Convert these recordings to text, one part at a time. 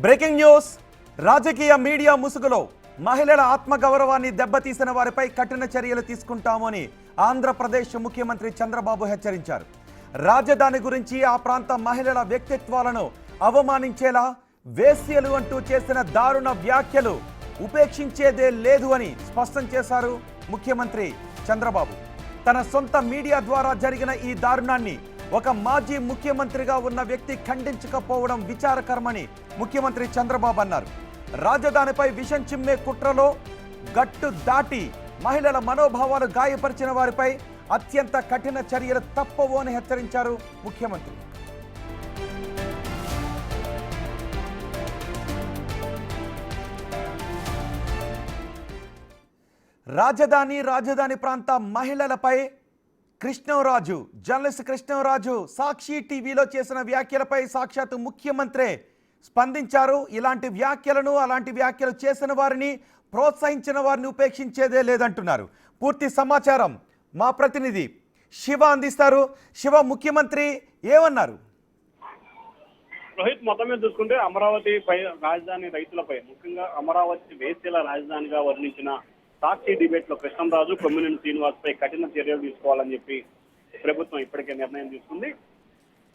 Breaking news. రాజకీయ media ముసుగులో మహిళల ఆత్మగౌరవాన్ని దెబ్బతీసిన వారిపై కఠిన చర్యలు తీసుకుంటామని ఆంధ్రప్రదేశ్ ముఖ్యమంత్రి చంద్రబాబు హెచ్చరించారు. రాజధాని గురించి ఆ ప్రాంత మహిళల వ్యక్తిత్వాలను అవమానించేలా వేశ్యలు అంటూ చేసిన దారుణ వ్యాఖ్యలు ఉపేక్షించేదే లేదు అని స్పష్టం చేశారు ముఖ్యమంత్రి చంద్రబాబు. తన సొంత మీడియా ద్వారా జరిగిన ఈ దారుణాన్ని ఒక మాజీ ముఖ్యమంత్రిగా ఉన్న వ్యక్తి ఖండించకపోవడం విచారకరమని ముఖ్యమంత్రి చంద్రబాబు అన్నారు. రాజధానిపై విషం చిమ్మే కుట్రలో గట్టు దాటి మహిళల మనోభావాలు గాయపరిచిన వారిపై అత్యంత కఠిన చర్యలు తప్పవు అని హెచ్చరించారు ముఖ్యమంత్రి. రాజధాని ప్రాంత మహిళలపై కృష్ణంరాజు, జర్నలిస్ట్ కృష్ణంరాజు సాక్షి టీవీలో చేసిన వ్యాఖ్యలపై సాక్షాత్తు ముఖ్యమంత్రే స్పందించారు. ఇలాంటి వ్యాఖ్యలు చేసిన వారిని, ప్రోత్సహించిన వారిని ఉపేక్షించేదే లేదంటున్నారు. పూర్తి సమాచారం మా ప్రతినిధి శివ అందిస్తారు. శివ, ముఖ్యమంత్రి ఏమన్నారు? రోహిత్, మొత్తం మీద చూసుకుంటే అమరావతిపై రాజధాని రైతులపై, ముఖ్యంగా అమరావతి వేశ్యల రాజధానిగా వర్ణించిన సాక్షి డిబేట్ లో కృష్ణంరాజు, కొమ్మినేని శ్రీనివాస్ పై కఠిన చర్యలు తీసుకోవాలని చెప్పి ప్రభుత్వం ఇప్పటికే నిర్ణయం తీసుకుంది.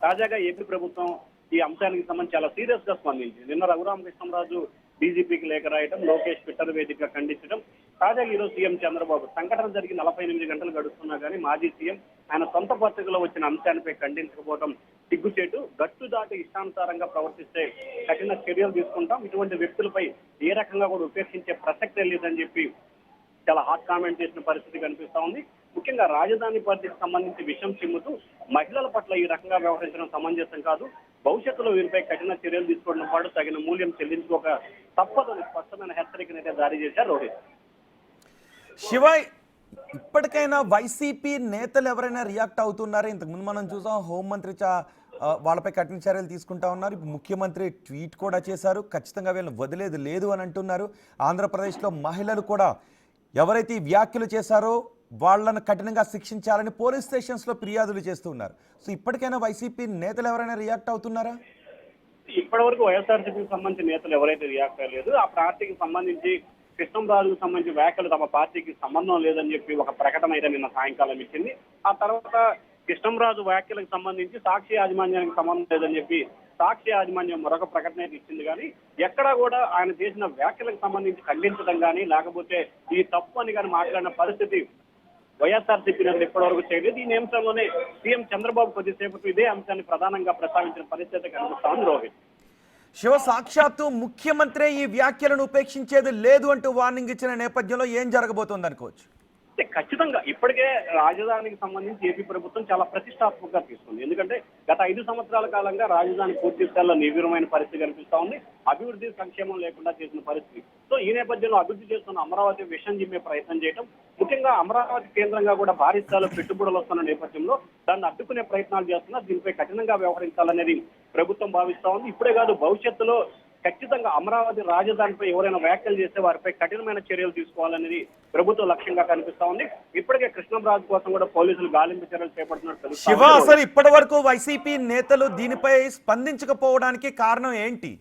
తాజాగా ఏపీ ప్రభుత్వం ఈ అంశానికి సంబంధించి చాలా సీరియస్ గా స్పందించింది. నిన్న రఘురామ కృష్ణంరాజు డీజీపీకి లేఖ రాయటం, లోకేష్ ట్విట్టర్ వేదికగా ఖండించడం, తాజాగా ఈరోజు సీఎం చంద్రబాబు సంఘటన జరిగి 48 గంటలు గడుస్తున్నా కానీ మాజీ సీఎం ఆయన సొంత పత్రికలో వచ్చిన అంశానిపై ఖండించకపోవడం సిగ్గుచేటు. గట్టు దాటి ఇష్టానుసారంగా ప్రవర్తిస్తే కఠిన చర్యలు తీసుకుంటాం, ఇటువంటి వ్యక్తులపై ఏ రకంగా కూడా ఉపేక్షించే ప్రసక్తే లేదని చెప్పి చాలా హాట్ కామెంట్ చేసిన పరిస్థితి కనిపిస్తా ఉంది. ముఖ్యంగా రాజధాని పరిధికి సంబంధించి విషయం చిమ్ముతూ మహిళల పట్ల ఈ రకంగా వ్యవహరించడం సమంజసం కాదు, భవిష్యత్తులో వీరిపై కఠిన చర్యలు తీసుకోవడం పాటు తగిన మూల్యం చెల్లించుకోక తప్పదని స్పష్టమైన హెచ్చరికనైతే జారీ చేశారు రోహిత్. శివ, ఇప్పటికైనా వైసీపీ నేతలు ఎవరైనా రియాక్ట్ అవుతున్నారా? ఇంతకుముందు మనం చూసాం హోంమంత్రి వాళ్ళపై కఠిన చర్యలు తీసుకుంటా ఉన్నారు. ఇప్పుడు ముఖ్యమంత్రి ట్వీట్ కూడా చేశారు, ఖచ్చితంగా వీళ్ళని వదిలేదు లేదు అని అంటున్నారు. ఆంధ్రప్రదేశ్లో మహిళలు కూడా ఎవరైతే ఈ వ్యాఖ్యలు చేశారో వాళ్ళను కఠినంగా శిక్షించాలని పోలీస్ స్టేషన్స్లో ఫిర్యాదులు చేస్తూ ఉన్నారు. సో ఇప్పటికైనా వైసీపీ నేతలు ఎవరైనా రియాక్ట్ అవుతున్నారా? ఇప్పటి వరకు వైఎస్ఆర్సీపీకి సంబంధించిన నేతలు ఎవరైతే రియాక్ట్ అయ్యలేదు, ఆ పార్టీకి సంబంధించి కృష్ణంరాజుకు సంబంధించి వ్యాఖ్యలు తమ పార్టీకి సంబంధం లేదని చెప్పి ఒక ప్రకటన అయితే నిన్న సాయంకాలం ఇచ్చింది. ఆ తర్వాత కృష్ణంరాజు వ్యాఖ్యలకు సంబంధించి సాక్షి యాజమాన్యానికి సంబంధం లేదని చెప్పి సాక్షి యాజమాన్యం మరొక ప్రకటన అయితే ఇచ్చింది. కానీ ఎక్కడా కూడా ఆయన చేసిన వ్యాఖ్యలకు సంబంధించి ఖండించడం కానీ, లేకపోతే ఈ తప్పు అని కానీ మాట్లాడిన పరిస్థితి వైఎస్ఆర్సీపీ నేతలు ఇప్పటివరకు చేయలేదు. ఈ అంశంలోనే సీఎం చంద్రబాబు కొద్దిసేపటి ఇదే అంశాన్ని ప్రధానంగా ప్రస్తావించిన పరిస్థితి కనిపిస్తా ఉంది రోహిత్. శివ, సాక్షాత్తు ముఖ్యమంత్రి ఈ వ్యాఖ్యలను ఉపేక్షించేది లేదు అంటూ వార్నింగ్ ఇచ్చిన నేపథ్యంలో ఏం జరగబోతోంది అనుకోవచ్చు? ఖచ్చితంగా ఇప్పటికే రాజధానికి సంబంధించి ఏపీ ప్రభుత్వం చాలా ప్రతిష్టాత్మకంగా తీసుకుంది. ఎందుకంటే గత 5 సంవత్సరాల కాలంగా రాజధాని పూర్తి స్థాయిలో నిర్వీర్యమైన పరిస్థితి కనిపిస్తా ఉంది, అభివృద్ధి సంక్షేమం లేకుండా చేసిన పరిస్థితి. సో ఈ నేపథ్యంలో అభివృద్ధి చేస్తున్న అమరావతి విషం జిమ్మే ప్రయత్నం చేయడం, ముఖ్యంగా అమరావతి కేంద్రంగా కూడా భారీ స్థాయిలో పెట్టుబడులు వస్తున్న నేపథ్యంలో దాన్ని అడ్డుకునే ప్రయత్నాలు చేస్తున్నా, దీనిపై కఠినంగా వ్యవహరించాలనేది ప్రభుత్వం భావిస్తా ఉంది. ఇప్పుడే కాదు, భవిష్యత్తులో ఖచ్చితంగా అమరావతి రాజధానిపై ఎవరైనా వ్యాఖ్యలు చేస్తే వారిపై కఠినమైన చర్యలు తీసుకోవాలనేది ప్రభుత్వ లక్ష్యంగా కనిపిస్తా ఉంది. ఇప్పటికే కృష్ణంరాజు కోసం కూడా పోలీసులు గాలింపు చర్యలు చేపడుతున్నట్టు. శివ, అసలు ఇప్పటి వరకు వైసీపీ నేతలు దీనిపై స్పందించకపోవడానికి కారణం ఏంటి?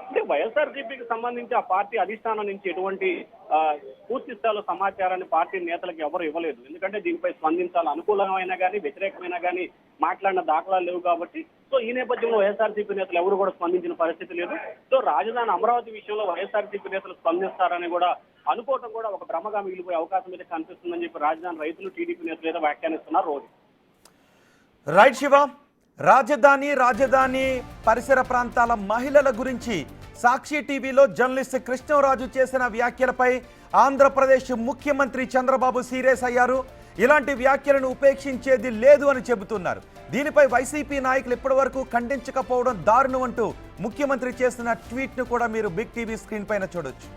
అంటే వైఎస్ఆర్సీపీకి సంబంధించి ఆ పార్టీ అధిష్టానం నుంచి ఎటువంటి పూర్తి స్థాయిలో సమాచారాన్ని పార్టీ నేతలకు ఎవరు ఇవ్వలేదు. ఎందుకంటే దీనిపై స్పందించాలి, అనుకూలమైనా కానీ వ్యతిరేకమైనా కానీ మాట్లాడిన దాఖలాలు లేవు కాబట్టి. సో ఈ నేపథ్యంలో వైఎస్ఆర్సీపీ నేతలు ఎవరు కూడా స్పందించిన పరిస్థితి లేదు. సో రాజధాని అమరావతి విషయంలో వైఎస్ఆర్సీపీ నేతలు స్పందిస్తారని కూడా అనుకోవటం కూడా ఒక భ్రమగా మిగిలిపోయే అవకాశం అయితే కనిపిస్తుందని చెప్పి రాజధాని రైతులు, టీడీపీ నేతలు అయితే వ్యాఖ్యానిస్తున్నారు రోజు. రైట్ శివ, రాజధాని పరిసర ప్రాంతాల మహిళల గురించి సాక్షి టీవీలో జర్నలిస్ట్ కృష్ణంరాజు చేసిన వ్యాఖ్యలపై ఆంధ్రప్రదేశ్ ముఖ్యమంత్రి చంద్రబాబు సీరియస్ అయ్యారు. ఇలాంటి వ్యాఖ్యలను ఉపేక్షించేది లేదు అని చెబుతున్నారు. దీనిపై వైసీపీ నాయకులు ఇప్పటి వరకు ఖండించకపోవడం దారుణం అంటూ ముఖ్యమంత్రి చేసిన ట్వీట్ను కూడా మీరు బిగ్ టీవీ స్క్రీన్ పైన చూడొచ్చు.